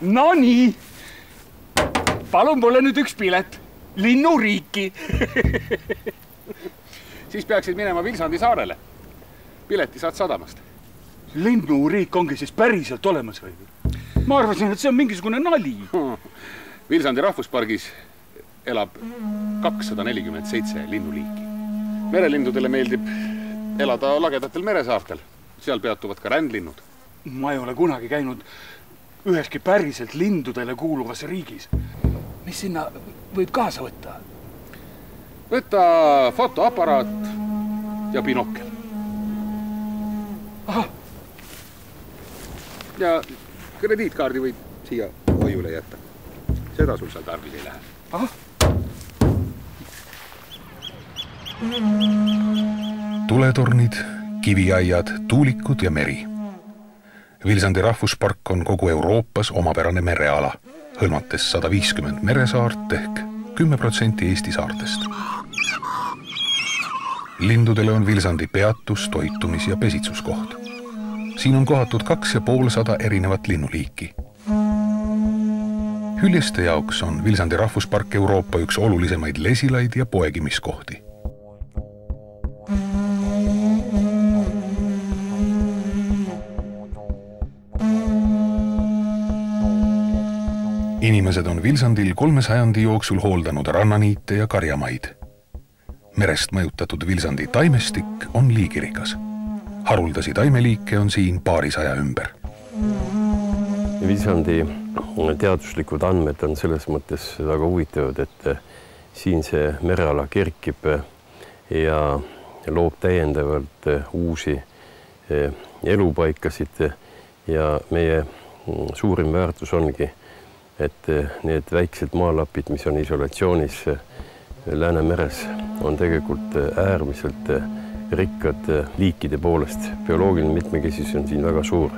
No nii. Palun mulle nüüd üks pilet. Linnuriiki. Siis peaksid minema Vilsandi saarele. Pileti saad sadamast. Linnuriik ongi siis päriselt olemas või? Ma arvasin, et see on mingisugune nali. Vilsandi rahvuspargis elab 247 linnuliiki. Merelindudele meeldib elada lagedatel meresaartel. Seal peatuvad ka rändlinnud. Ma ei ole kunagi käinud üheski päriselt lindudele kuuluvas riigis. Mis sinna võib kaasa võtta? Võtta fotoaparaat ja binokkel. Aha. Ja krediitkaardi võid siia hoiule jätta. Seda sul seal tarvis ei lähe. Aha. Tuletornid, kiviaiad, tuulikud ja meri. Vilsandi rahvuspark on kogu Euroopas omapärane mereala, hõlmates 150 meresaart ehk 10% Eesti saartest. Lindudele on Vilsandi peatus, toitumis- ja pesitsuskoht. Siin on kohatud 250 erinevat linnuliiki. Hüljeste jaoks on Vilsandi rahvuspark Euroopa üks olulisemaid lesilaid ja poegimiskohti. Inimesed on Vilsandil 3 sajandi jooksul hooldanud rannaniite ja karjamaid. Merest mõjutatud Vilsandi taimestik on liigirikas. Haruldasi taimeliike on siin paarisaja ümber. Vilsandi teaduslikud andmed on selles mõttes väga huvitavad, et siin see mereala kerkib ja loob täiendavalt uusi elupaikasid ja meie suurim väärtus ongi, et need väiksed maalapid, mis on isolatsioonis Läänemeres, on tegelikult äärmiselt rikkad liikide poolest. Bioloogiline mitmekesisus on siin väga suur.